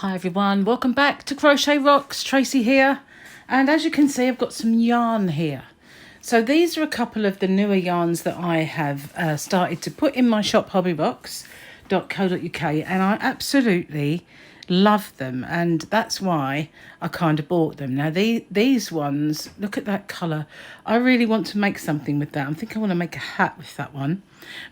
Hi everyone, welcome back to Crochet Rocks. Tracy here, and as you can see I've got some yarn here. So these are a couple of the newer yarns that I have started to put in my shop, hobbyrocks.co.uk, and I absolutely love them, and that's why I kind of bought them. Now these ones, look at that colour. I really want to make something with that. I think I want to make a hat with that one,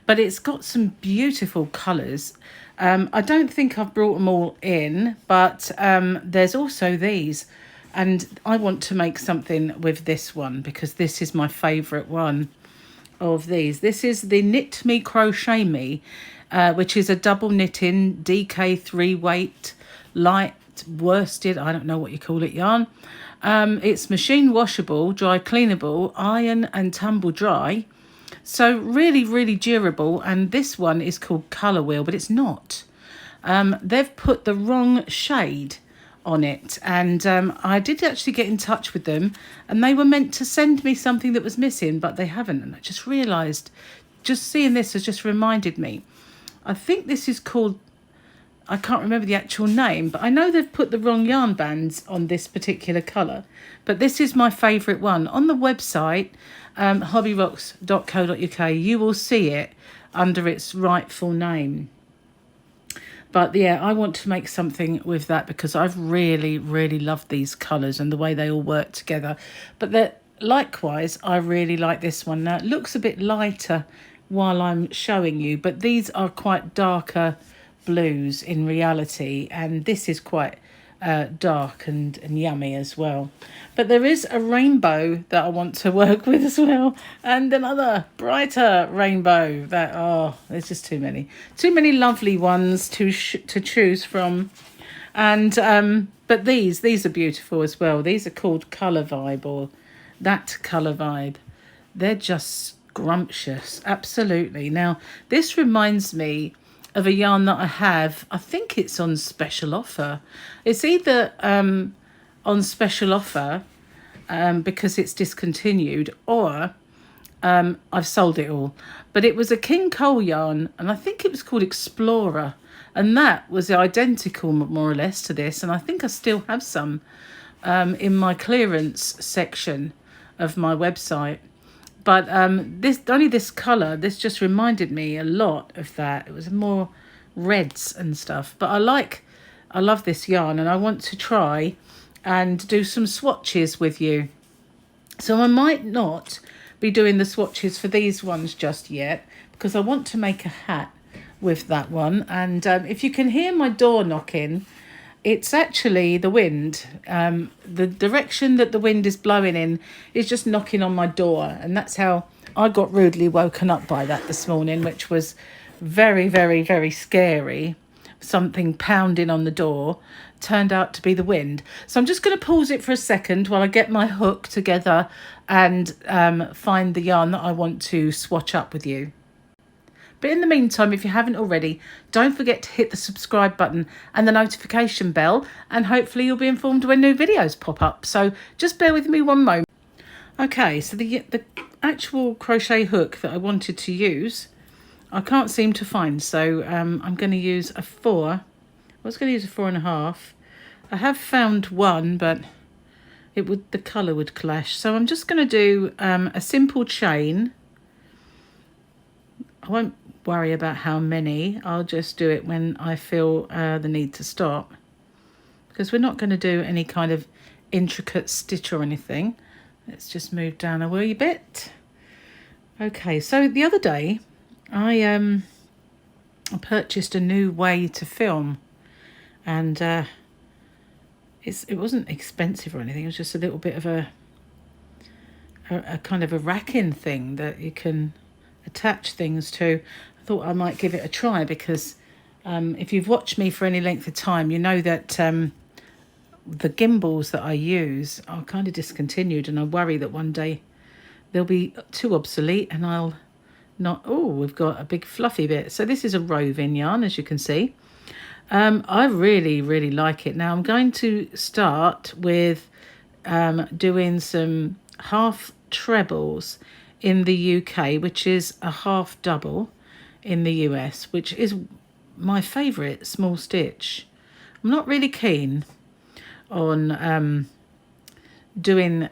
but it's got some beautiful colours. I don't think I've brought them all in, but there's also these, and I want to make something with this one because this is my favourite one of these. This is the Knit Me Crochet Me, which is a double knitting DK3 weight light worsted, I don't know what you call it, yarn. It's machine washable, dry cleanable, iron and tumble dry. So really durable, and this one is called Colour Wheel, but it's not. They've put the wrong shade on it, and I did actually get in touch with them, and they were meant to send me something that was missing, but they haven't. And I just realised, just seeing this has just reminded me. I think this is called, I can't remember the actual name, but I know they've put the wrong yarn bands on this particular colour. But this is my favourite one. On the website, hobbyrocks.co.uk, you will see it under its rightful name. But yeah, I want to make something with that because I've really loved these colours and the way they all work together. But likewise, I really like this one. Now, it looks a bit lighter while I'm showing you, but these are quite darker blues in reality, and this is quite dark and yummy as well. But there is a rainbow that I want to work with as well, and another brighter rainbow that, oh, there's just too many lovely ones to choose from. And but these are beautiful as well. These are called Colour Vibe, or That Colour Vibe. They're just scrumptious, absolutely. Now this reminds me of a yarn that I have. I think it's on special offer. It's either on special offer because it's discontinued, or I've sold it all. But it was a King Cole yarn, and I think it was called Explorer, and that was identical more or less to this, and I think I still have some in my clearance section of my website. But this colour, this just reminded me a lot of that. It was more reds and stuff. But I love this yarn, and I want to try and do some swatches with you. So I might not be doing the swatches for these ones just yet, because I want to make a hat with that one. And if you can hear my door knocking, it's actually the wind. The direction that the wind is blowing in is just knocking on my door, and that's how I got rudely woken up by that this morning, which was very scary. Something pounding on the door turned out to be the wind. So I'm just going to pause it for a second while I get my hook together and find the yarn that I want to swatch up with you. But in the meantime, if you haven't already, don't forget to hit the subscribe button and the notification bell, and hopefully you'll be informed when new videos pop up. So just bear with me one moment. Okay, so the actual crochet hook that I wanted to use, I can't seem to find. So I'm going to use a 4. I was going to use a 4.5. I have found one, but the colour would clash. So I'm just going to do a simple chain. I won't worry about how many. I'll just do it when I feel the need to stop, because we're not going to do any kind of intricate stitch or anything. Let's just move down a wee bit. Okay, so the other day I purchased a new way to film, and it wasn't expensive or anything. It was just a little bit of a kind of a racking thing that you can attach things to. I thought I might give it a try, because if you've watched me for any length of time, you know that the gimbals that I use are kind of discontinued, and I worry that one day they'll be too obsolete and I'll not. Oh, we've got a big fluffy bit. So this is a roving yarn, as you can see. I really like it. Now I'm going to start with doing some half trebles in the UK, which is a half double in the US, which is my favourite small stitch. I'm not really keen on doing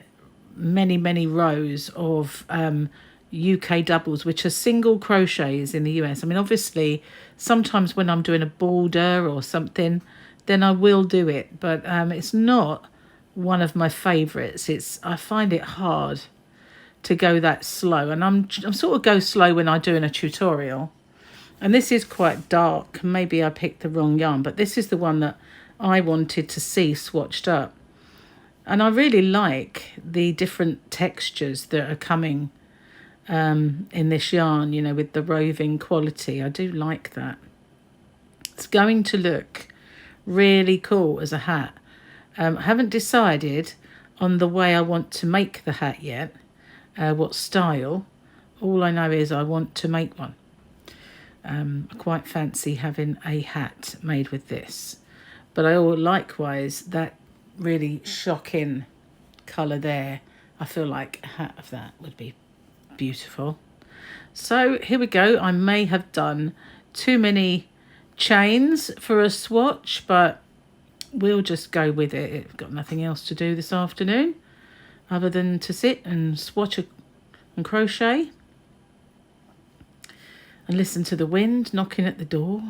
many rows of UK doubles, which are single crochets in the US. I mean, obviously, sometimes when I'm doing a border or something, then I will do it, but it's not one of my favourites. I find it hard to go that slow, and I'm sort of go slow when I do in a tutorial. And this is quite dark. Maybe I picked the wrong yarn, but this is the one that I wanted to see swatched up. And I really like the different textures that are coming in this yarn, you know, with the roving quality. I do like that. It's going to look really cool as a hat. I haven't decided on the way I want to make the hat yet, what style. All I know is I want to make one. I quite fancy having a hat made with this. But I likewise, that really shocking colour there, I feel like a hat of that would be beautiful. So here we go. I may have done too many chains for a swatch, but we'll just go with it. I've got nothing else to do this afternoon other than to sit and swatch and crochet and listen to the wind knocking at the door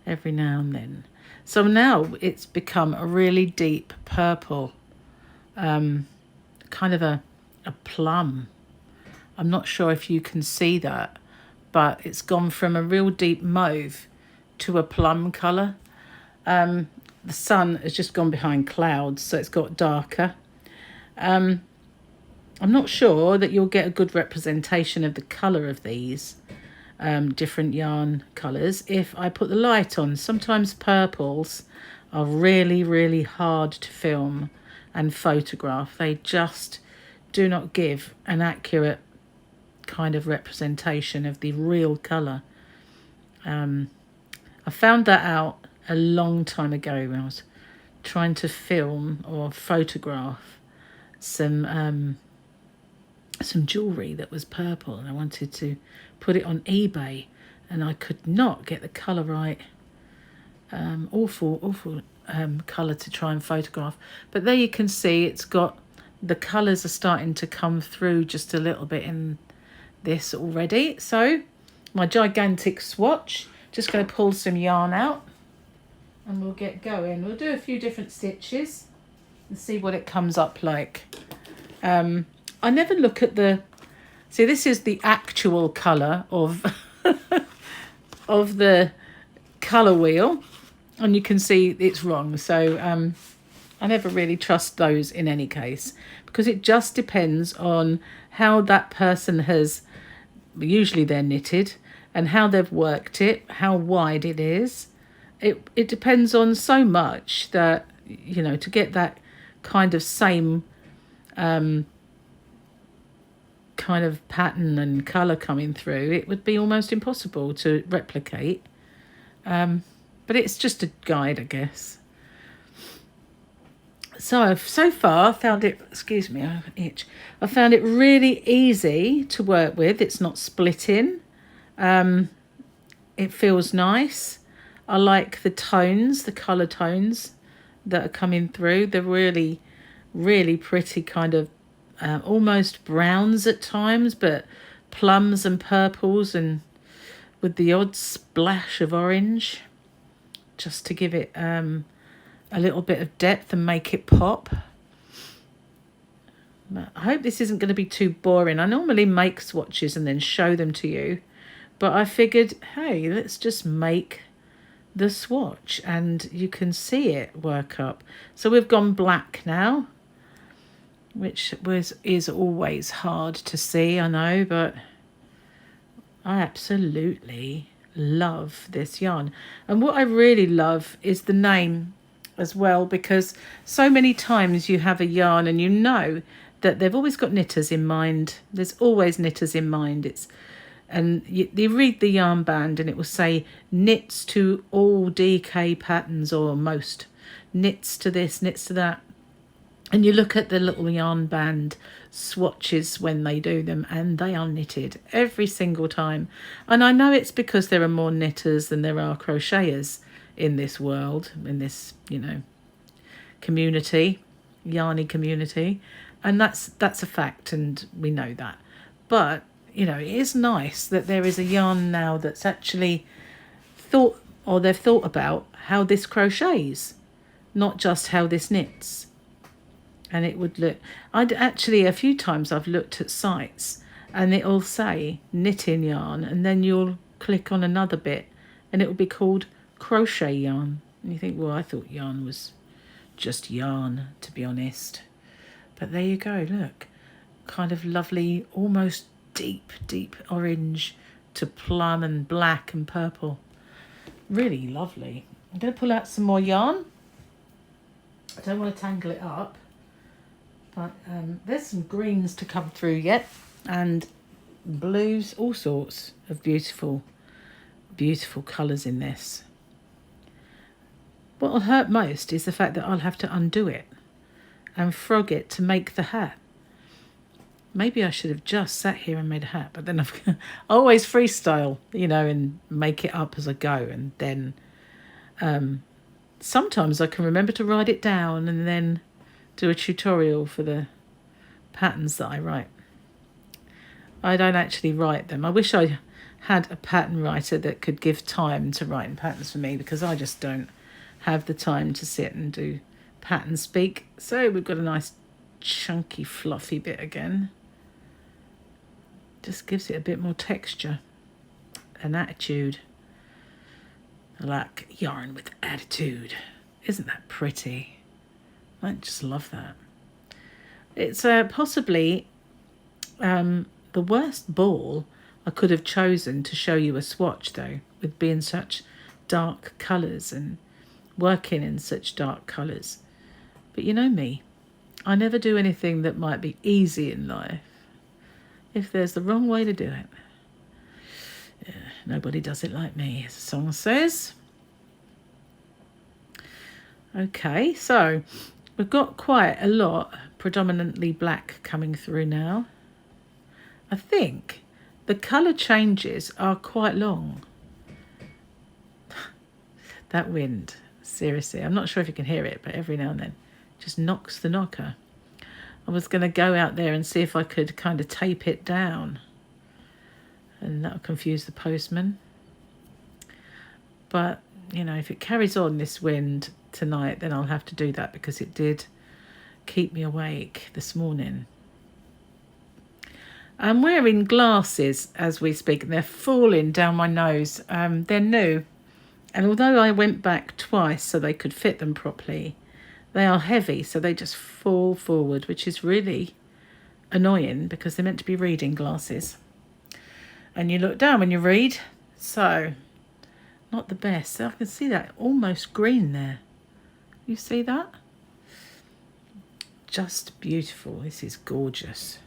every now and then. So now it's become a really deep purple, kind of a plum. I'm not sure if you can see that, but it's gone from a real deep mauve to a plum colour. The sun has just gone behind clouds, so it's got darker. I'm not sure that you'll get a good representation of the colour of these different yarn colours if I put the light on. Sometimes purples are really hard to film and photograph. They just do not give an accurate kind of representation of the real colour. I found that out a long time ago when I was trying to film or photograph some jewellery that was purple, and I wanted to put it on eBay, and I could not get the colour right. Awful colour to try and photograph. But there you can see it's got, the colours are starting to come through just a little bit in this already. So my gigantic swatch, just going to pull some yarn out and we'll get going. We'll do a few different stitches and see what it comes up like. I never look at the, see, this is the actual colour of of the colour wheel, and you can see it's wrong. So I never really trust those in any case, because it just depends on how that person has, usually they're knitted, and how they've worked it, how wide it is. It depends on so much that, you know, to get that kind of same kind of pattern and colour coming through, it would be almost impossible to replicate. But it's just a guide, I guess. So I've so far found it, excuse me, I have an itch. I found it really easy to work with. It's not splitting. It feels nice. I like the tones, the colour tones that are coming through. They're really pretty, kind of almost browns at times, but plums and purples, and with the odd splash of orange, just to give it a little bit of depth and make it pop. But I hope this isn't going to be too boring. I normally make swatches and then show them to you, but I figured, hey, let's just make the swatch and you can see it work up. So we've gone black now, which is always hard to see, I know, but I absolutely love this yarn. And what I really love is the name as well, because so many times you have a yarn and you know that they've always got knitters in mind. There's always knitters in mind. And you read the yarn band and it will say knits to all DK patterns, or most, knits to this, knits to that. And you look at the little yarn band swatches when they do them, and they are knitted every single time. And I know it's because there are more knitters than there are crocheters in this world, in this, you know, community, yarny community, and that's a fact, and we know that. But you know, it is nice that there is a yarn now that's actually thought, or they've thought about how this crochets, not just how this knits. And it would look, I'd actually, a few times I've looked at sites and it'll say knitting yarn, and then you'll click on another bit and it will be called crochet yarn. And you think, well, I thought yarn was just yarn, to be honest. But there you go, look. Kind of lovely, almost deep orange to plum and black and purple. Really lovely. I'm going to pull out some more yarn. I don't want to tangle it up. But there's some greens to come through yet. And blues, all sorts of beautiful colours in this. What will hurt most is the fact that I'll have to undo it and frog it to make the hat. Maybe I should have just sat here and made a hat, but then I always freestyle, you know, and make it up as I go. And then sometimes I can remember to write it down and then do a tutorial for the patterns that I write. I don't actually write them. I wish I had a pattern writer that could give time to writing patterns for me, because I just don't have the time to sit and do pattern speak. So we've got a nice chunky fluffy bit again. Just gives it a bit more texture and attitude. I like yarn with attitude. Isn't that pretty? I just love that. It's possibly the worst ball I could have chosen to show you a swatch, though, with being such dark colours and working in such dark colours. But you know me, I never do anything that might be easy in life if there's the wrong way to do it. Yeah, nobody does it like me, as the song says. Okay, so we've got quite a lot, predominantly black, coming through now. I think the colour changes are quite long. That wind, seriously, I'm not sure if you can hear it, but every now and then just knocks the knocker. I was going to go out there and see if I could kind of tape it down, and that'll confuse the postman. But, you know, if it carries on this wind tonight, then I'll have to do that, because it did keep me awake this morning. I'm wearing glasses as we speak, and they're falling down my nose. They're new, and although I went back twice so they could fit them properly, they are heavy, so they just fall forward, which is really annoying because they're meant to be reading glasses. And you look down when you read, so not the best. So I can see that almost green there. You see that? Just beautiful. This is gorgeous.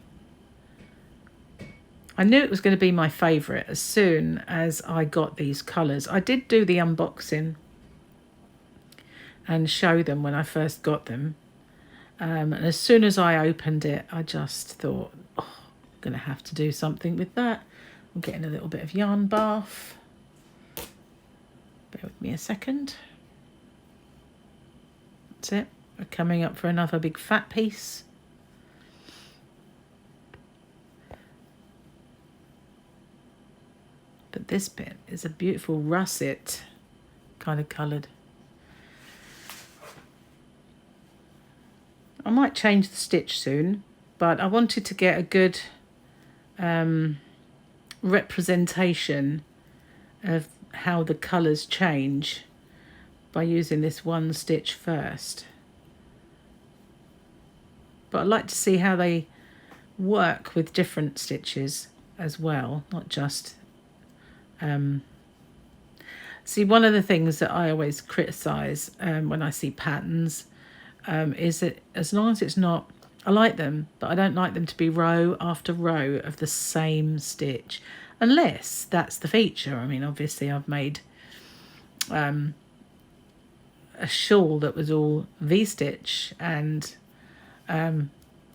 I knew it was going to be my favourite as soon as I got these colours. I did do the unboxing and show them when I first got them. And as soon as I opened it, I just thought, oh, I'm going to have to do something with that. I'm getting a little bit of yarn bath. Bear with me a second. That's it. We're coming up for another big fat piece. But this bit is a beautiful russet kind of coloured. I might change the stitch soon, but I wanted to get a good representation of how the colours change by using this one stitch first. But I'd like to see how they work with different stitches as well, not just... See, one of the things that I always criticise when I see patterns is that as long as it's not... I like them, but I don't like them to be row after row of the same stitch, unless that's the feature. I mean, obviously I've made a shawl that was all V-stitch, and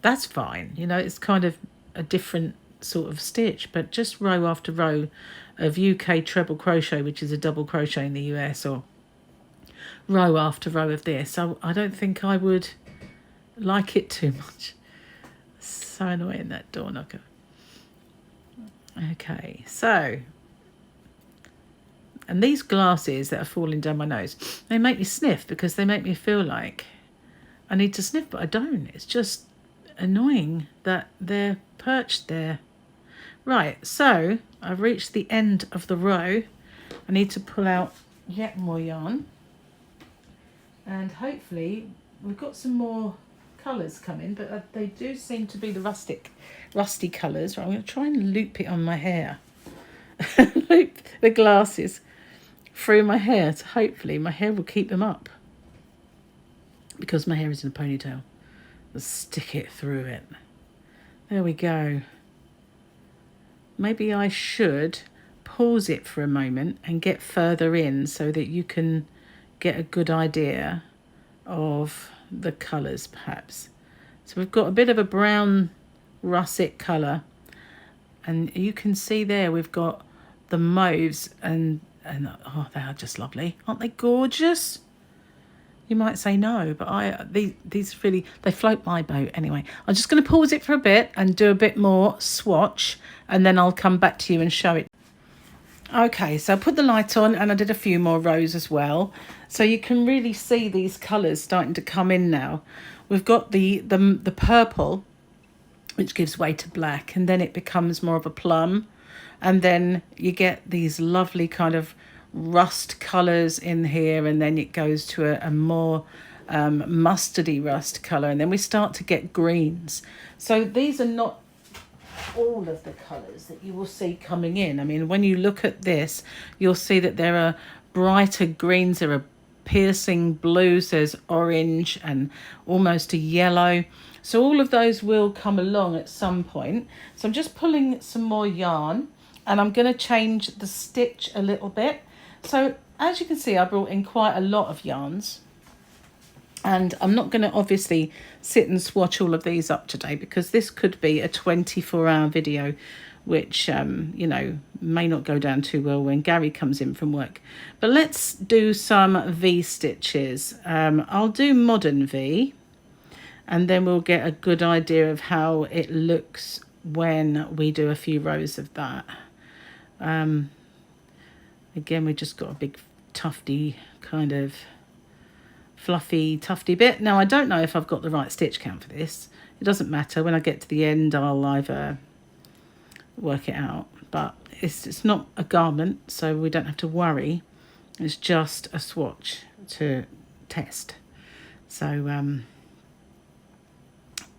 that's fine. You know, it's kind of a different sort of stitch, but just row after row of UK treble crochet, which is a double crochet in the US, or row after row of this. So I don't think I would like it too much. So annoying, that door knocker. Okay, so, and these glasses that are falling down my nose, they make me sniff because they make me feel like I need to sniff, but I don't. It's just annoying that they're perched there. Right, so I've reached the end of the row. I need to pull out yet more yarn. And hopefully we've got some more colours coming, but they do seem to be the rusty colours. Right, I'm going to try and loop it on my hair. Loop the glasses through my hair, so hopefully my hair will keep them up. Because my hair is in a ponytail. I'll stick it through it. There we go. Maybe I should pause it for a moment and get further in so that you can get a good idea of the colours perhaps. So we've got a bit of a brown russet colour, and you can see there we've got the mauves and oh, they are just lovely. Aren't they gorgeous? You might say no, but these really, they float my boat anyway. I'm just going to pause it for a bit and do a bit more swatch, and then I'll come back to you and show it. Okay, so I put the light on and I did a few more rows as well. So you can really see these colours starting to come in now. We've got the purple, which gives way to black, and then it becomes more of a plum. And then you get these lovely kind of rust colours in here, and then it goes to a more mustardy rust colour, and then we start to get greens. So these are not all of the colours that you will see coming in. I mean, when you look at this, you'll see that there are brighter greens, there are piercing blues, there's orange and almost a yellow. So all of those will come along at some point. So I'm just pulling some more yarn, and I'm going to change the stitch a little bit. So as you can see, I brought in quite a lot of yarns, and I'm not going to obviously sit and swatch all of these up today because this could be a 24-hour video, which, you know, may not go down too well when Gary comes in from work. But let's do some V stitches. I'll do modern V, and then we'll get a good idea of how it looks when we do a few rows of that. Again, we just got a big tufty kind of fluffy tufty bit. Now, I don't know if I've got the right stitch count for this. It doesn't matter. When I get to the end, I'll either work it out. But it's not a garment, so we don't have to worry. It's just a swatch to test. So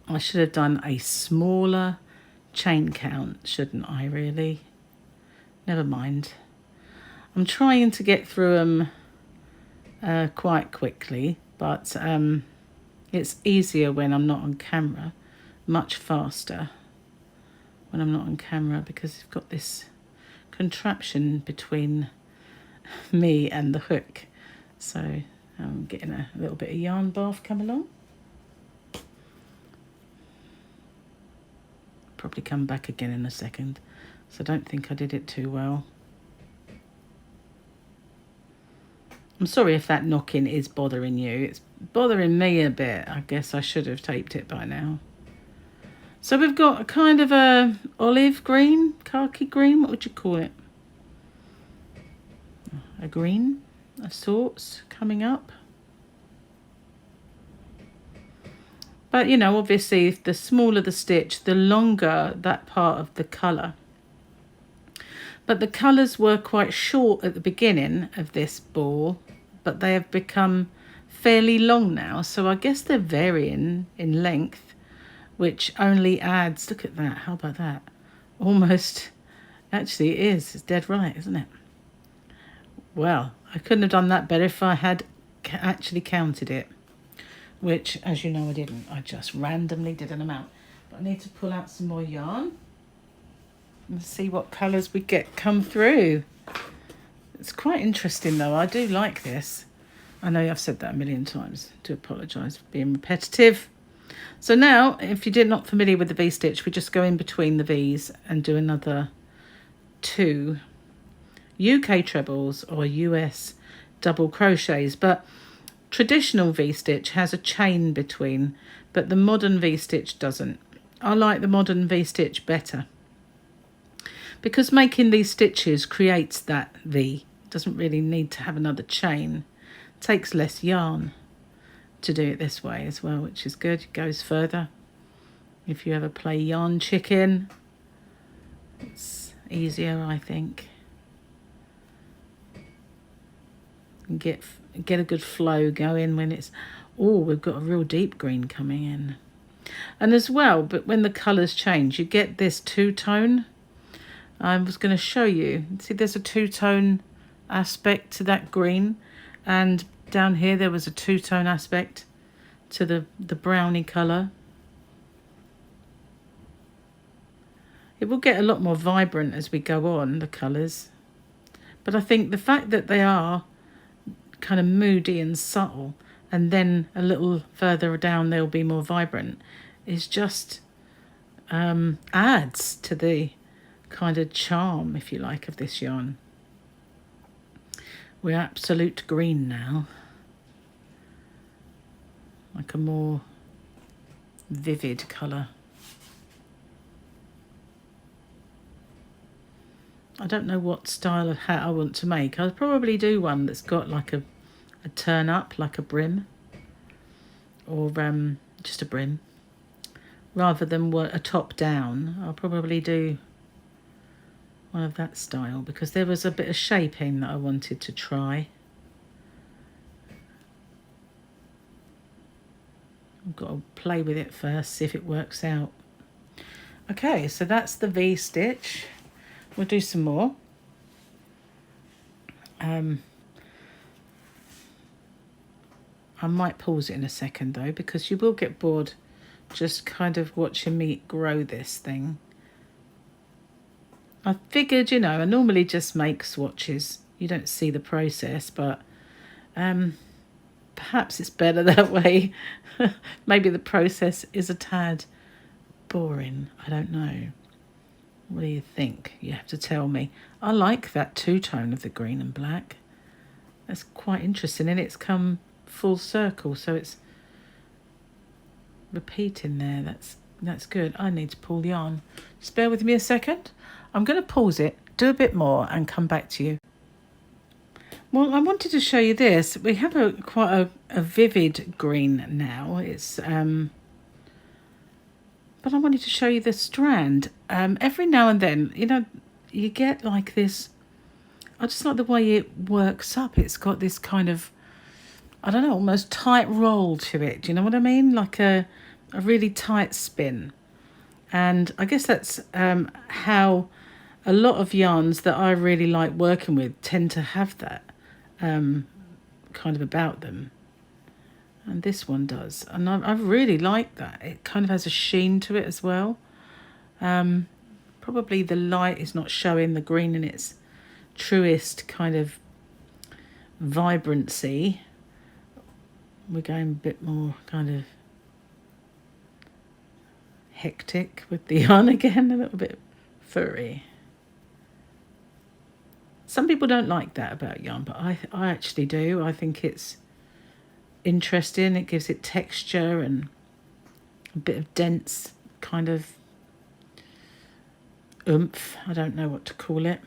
I should have done a smaller chain count, shouldn't I, really? Never mind. I'm trying to get through them quite quickly, but it's easier when I'm not on camera, much faster when I'm not on camera, because you've got this contraption between me and the hook. So I'm getting a little bit of yarn bath come along. Probably come back again in a second, so I don't think I did it too well. I'm sorry if that knocking is bothering you. It's bothering me a bit. I guess I should have taped it by now. So we've got a kind of a olive green, khaki green, what would you call it? A green of sorts coming up. But, you know, obviously, the smaller the stitch, the longer that part of the colour. But the colours were quite short at the beginning of this ball, but they have become fairly long now. So I guess they're varying in length, which only adds, look at that, how about that? Almost, actually it is, it's dead right, isn't it? Well, I couldn't have done that better if I had actually counted it, which, as you know, I didn't. I just randomly did an amount. But I need to pull out some more yarn and see what colours we get come through. It's quite interesting though. I do like this. I know I've said that a million times. I do apologise for being repetitive. So now, if you're not familiar with the V-stitch, we just go in between the V's and do another 2 UK trebles or US double crochets. But traditional V-stitch has a chain between, but the modern V-stitch doesn't. I like the modern V-stitch better because making these stitches creates that V. It doesn't really need to have another chain. It takes less yarn to do it this way as well, which is good. It goes further. If you ever play yarn chicken, it's easier, I think. And get a good flow going when it's, oh, we've got a real deep green coming in. And as well, but when the colours change, you get this two-tone. I was going to show you. See, there's a two-tone aspect to that green, and down here there was a two-tone aspect to the browny colour. It will get a lot more vibrant as we go on, the colours. But I think the fact that they are kind of moody and subtle, and then a little further down they'll be more vibrant, is just adds to the kind of charm, if you like, of this yarn. We're absolute green now, like a more vivid colour. I don't know what style of hat I want to make. I'll probably do one that's got like a turn up, like a brim, or just a brim, rather than a top down. I'll probably do one of that style because there was a bit of shaping that I wanted to try. I've got to play with it first, see if it works out. Okay, so that's the V-stitch. We'll do some more. I might pause it in a second though, because you will get bored just kind of watching me grow this thing. I figured, you know, I normally just make swatches. You don't see the process, but perhaps it's better that way. Maybe the process is a tad boring. I don't know. What do you think? You have to tell me. I like that two-tone of the green and black. That's quite interesting, and it's come full circle, so it's repeating there. That's good. I need to pull the yarn. Just bear with me a second. I'm going to pause it, do a bit more, and come back to you. Well, I wanted to show you this. We have quite a vivid green now. It's but I wanted to show you the strand. Every now and then, you know, you get like this. I just like the way it works up. It's got this kind of, I don't know, almost tight roll to it. Do you know what I mean? Like a really tight spin. And I guess that's how a lot of yarns that I really like working with tend to have that kind of about them. And this one does. And I really like that. It kind of has a sheen to it as well. Probably the light is not showing the green in its truest kind of vibrancy. We're going a bit more kind of hectic with the yarn again, a little bit furry. Some people don't like that about yarn, but I actually do. I think it's interesting. It gives it texture and a bit of dense kind of oomph. I don't know what to call it.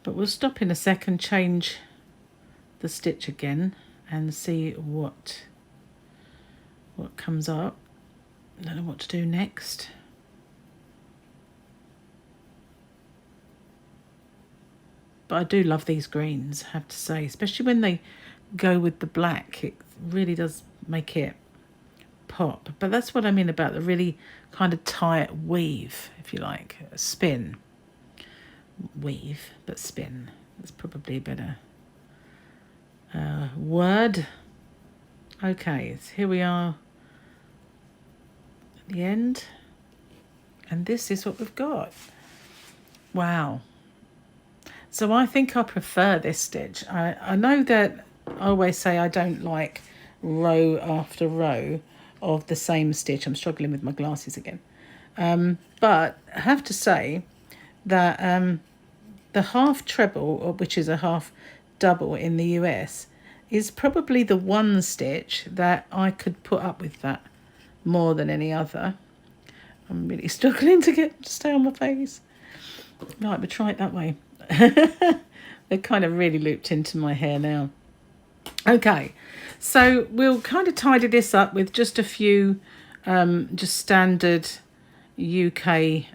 But we'll stop in a second, change the stitch again and see what comes up. I don't know what to do next. But I do love these greens, I have to say, especially when they go with the black. It really does make it pop. But that's what I mean about the really kind of tight weave, if you like, a spin. Weave, but spin. That's probably a better word. Okay, so here we are at the end. And this is what we've got. Wow. So I think I prefer this stitch. I know that I always say I don't like row after row of the same stitch. I'm struggling with my glasses again. But I have to say that the half treble, which is a half double in the US, is probably the one stitch that I could put up with that more than any other. I'm really struggling to stay on my face. Right, we'll try it that way. They're kind of really looped into my hair now. Okay, so we'll kind of tidy this up with just a few just standard UK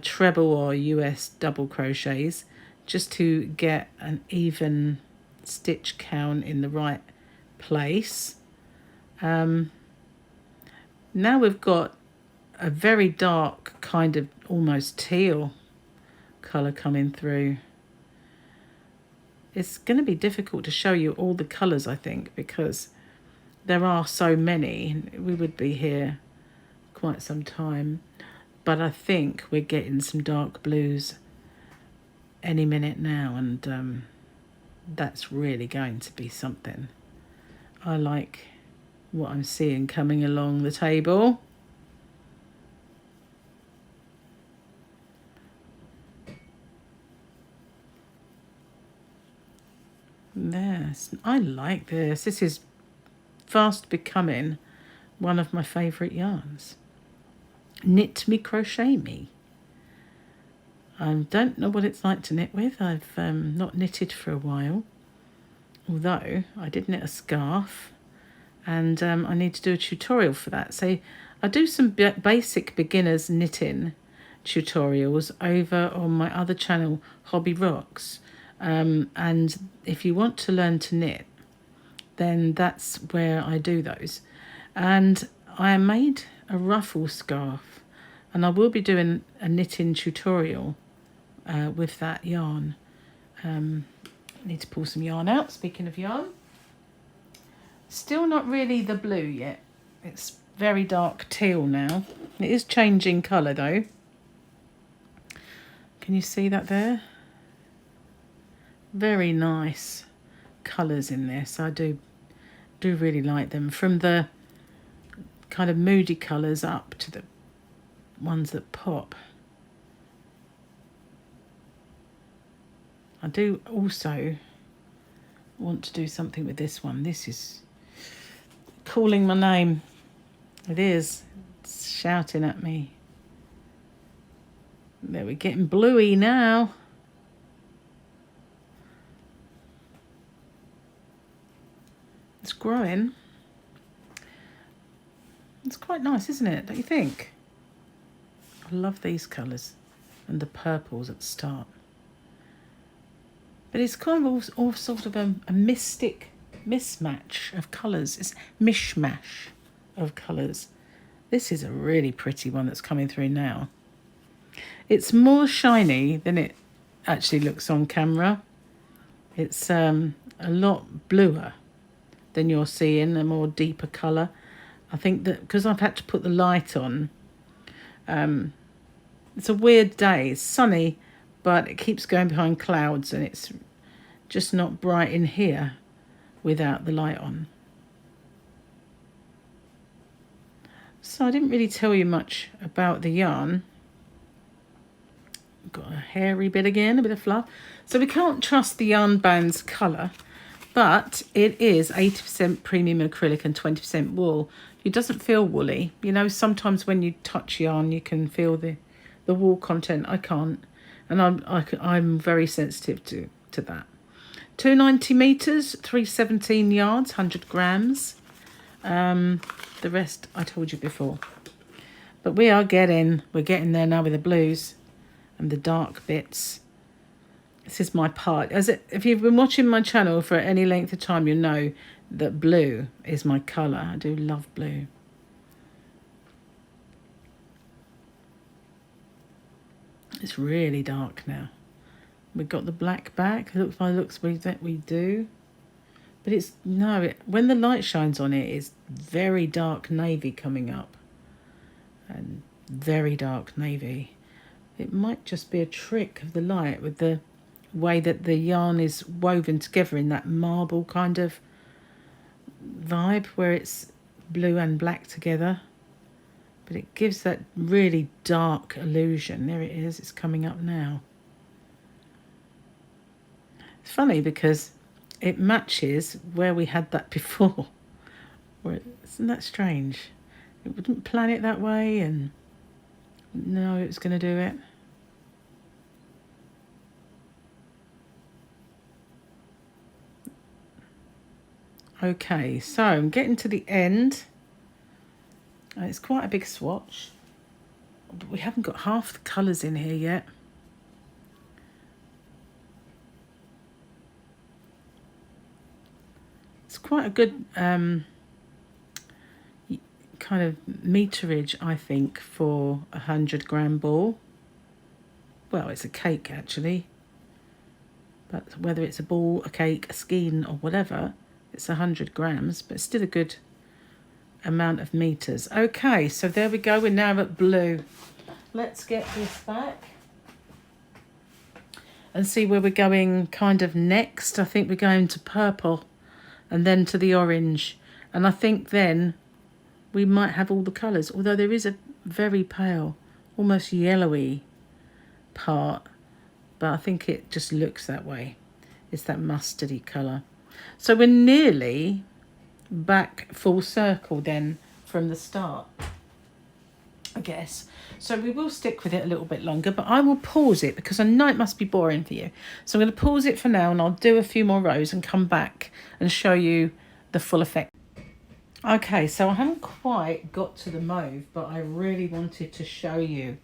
treble or US double crochets, just to get an even stitch count in the right place. Now we've got a very dark kind of almost teal colour coming through. It's going to be difficult to show you all the colours, I think, because there are so many. We would be here quite some time. But I think we're getting some dark blues any minute now, and that's really going to be something. I like what I'm seeing coming along the table. Yes, I like this. This is fast becoming one of my favourite yarns. Knit me, crochet me. I don't know what it's like to knit with. I've not knitted for a while, although I did knit a scarf, and I need to do a tutorial for that. So I do some basic beginners knitting tutorials over on my other channel, Hobby Rocks. And if you want to learn to knit, then that's where I do those. And I made a ruffle scarf, and I will be doing a knitting tutorial with that yarn. I need to pull some yarn out. Speaking of yarn, still not really the blue yet. It's very dark teal now. It is changing colour though. Can you see that there? Very nice colours in this. I do really like them, from the kind of moody colours up to the ones that pop. I do also want to do something with this one. This is calling my name. It is. It's shouting at me. There, we're getting bluey now. It's growing. It's quite nice, isn't it? Don't you think? I love these colours and the purples at the start. But it's kind of all sort of a mystic mismatch of colours. It's mishmash of colours. This is a really pretty one that's coming through now. It's more shiny than it actually looks on camera. It's a lot bluer than you're seeing, a more deeper colour. I think that because I've had to put the light on, it's a weird day. It's sunny, but it keeps going behind clouds, and it's just not bright in here without the light on. So I didn't really tell you much about the yarn. Got a hairy bit again, a bit of fluff. So we can't trust the yarn band's colour, but it is 80% premium acrylic and 20% wool. It doesn't feel woolly. You know, sometimes when you touch yarn, you can feel the wool content. I can't, and I'm very sensitive to that. 290 meters, 317 yards, 100 grams. The rest I told you before. But we're getting there now with the blues and the dark bits. This is my part. If you've been watching my channel for any length of time, you know that blue is my colour. I do love blue. It's really dark now. We've got the black back. It looks by the looks that we do. But it's, no, when the light shines on it, it's very dark navy coming up. And very dark navy. It might just be a trick of the light with the way that the yarn is woven together in that marble kind of vibe where it's blue and black together. But it gives that really dark illusion. There it is, it's coming up now. It's funny because it matches where we had that before. Isn't that strange? It wouldn't plan it that way and no, it was going to do it. Okay, so I'm getting to the end. It's quite a big swatch, but we haven't got half the colours in here yet. It's quite a good kind of meterage, I think, for a 100-gram ball. Well, it's a cake actually, but whether it's a ball, a cake, a skein or whatever, it's 100 grams, but still a good amount of meters. Okay, so there we go. We're now at blue. Let's get this back and see where we're going kind of next. I think we're going to purple and then to the orange. And I think then we might have all the colours, although there is a very pale, almost yellowy part, but I think it just looks that way. It's that mustardy colour. So we're nearly back full circle then from the start, I guess. So we will stick with it a little bit longer, but I will pause it because I know it must be boring for you. So I'm going to pause it for now and I'll do a few more rows and come back and show you the full effect. Okay, so I haven't quite got to the mauve, but I really wanted to show you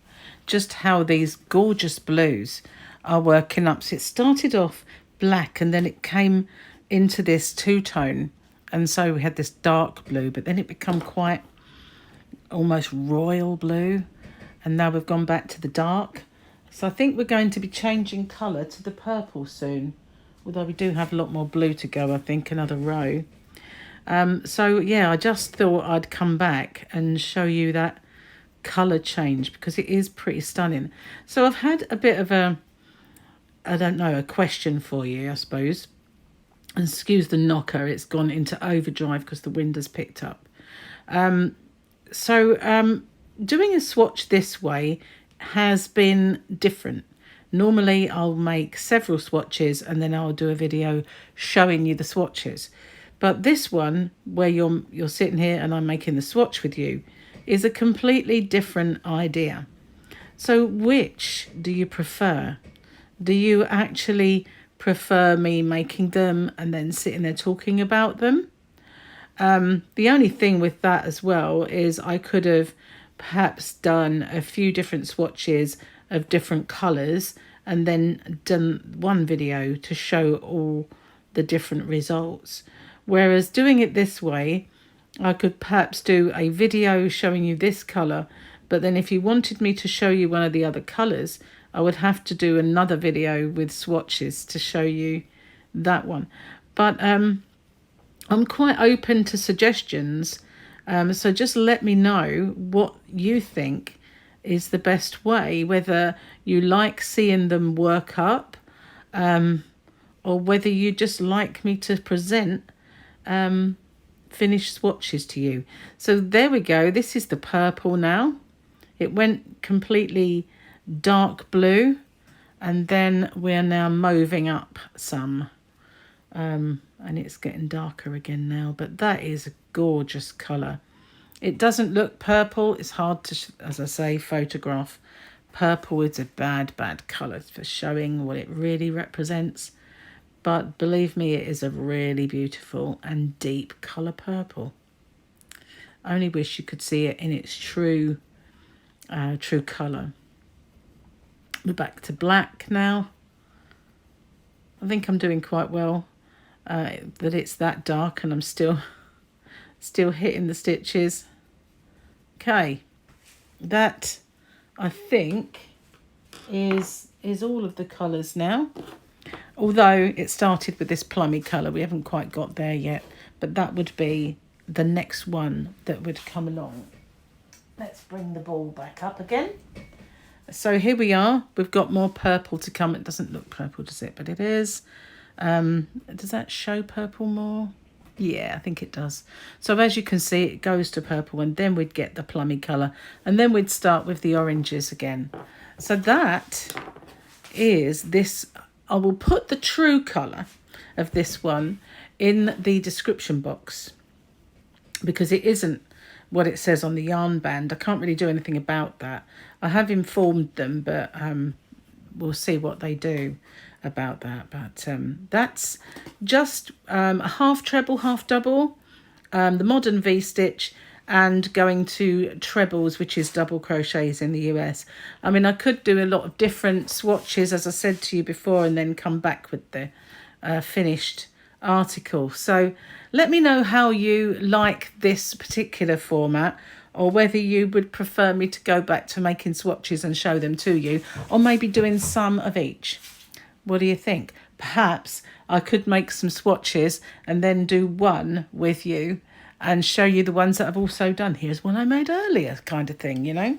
just how these gorgeous blues are working up. So it started off black and then it came into this two-tone, and so we had this dark blue, but then it became quite almost royal blue, and now we've gone back to the dark. So I think we're going to be changing colour to the purple soon, although we do have a lot more blue to go, I think, another row. So yeah, I just thought I'd come back and show you that colour change because it is pretty stunning. So I've had a bit of a, I don't know, a question for you, I suppose. And excuse the knocker, it's gone into overdrive because the wind has picked up. Doing a swatch this way has been different. Normally I'll make several swatches and then I'll do a video showing you the swatches. But this one, where you're sitting here and I'm making the swatch with you, is a completely different idea. So which do you prefer? Do you actually prefer me making them and then sitting there talking about them? The only thing with that as well is I could have perhaps done a few different swatches of different colours and then done one video to show all the different results. Whereas doing it this way, I could perhaps do a video showing you this colour, but then if you wanted me to show you one of the other colours, I would have to do another video with swatches to show you that one. But I'm quite open to suggestions, so just let me know what you think is the best way, whether you like seeing them work up or whether you just like me to present finished swatches to you. So there we go. This is the purple now. It went completely dark blue and then we're now moving up some and it's getting darker again now, but that is a gorgeous colour. It doesn't look purple. It's hard to, as I say, photograph. Purple is a bad colour for showing what it really represents. But believe me, it is a really beautiful and deep colour purple. I only wish you could see it in its true colour. We're back to black now. I think I'm doing quite well. That it's that dark and I'm still hitting the stitches. Okay, that I think is all of the colours now. Although it started with this plummy colour, we haven't quite got there yet, but that would be the next one that would come along. Let's bring the ball back up again. So here we are. We've got more purple to come. It doesn't look purple, does it? But it is. Does that show purple more? Yeah, I think it does. So as you can see, it goes to purple, and then we'd get the plummy colour. And then we'd start with the oranges again. So that is this. I will put the true colour of this one in the description box, because it isn't what it says on the yarn band. I can't really do anything about that. I have informed them, but we'll see what they do about that. But that's just a half treble, half double, the modern V-stitch, and going to trebles, which is double crochets in the US. I mean, I could do a lot of different swatches, as I said to you before, and then come back with the finished article. So let me know how you like this particular format, or whether you would prefer me to go back to making swatches and show them to you, or maybe doing some of each. What do you think? Perhaps I could make some swatches and then do one with you and show you the ones that I've also done. Here's one I made earlier, kind of thing, you know.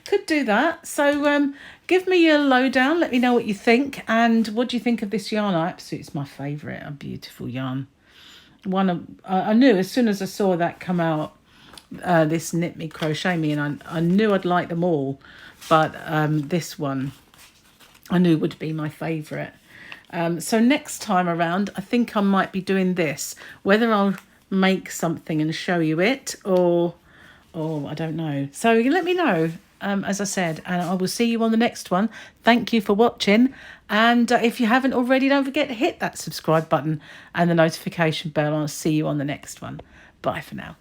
Could do that. So give me your lowdown. Let me know what you think. And what do you think of this yarn? It's my favourite. A beautiful yarn. I knew as soon as I saw that come out, this Knit Me Crochet Me, and I knew I'd like them all. But this one I knew would be my favourite. So next time around, I think I might be doing this. Whether I'll make something and show you it, or I don't know. So you can let me know, as I said, and I will see you on the next one. Thank you for watching, and if you haven't already, don't forget to hit that subscribe button and the notification bell. I'll see you on the next one. Bye for now.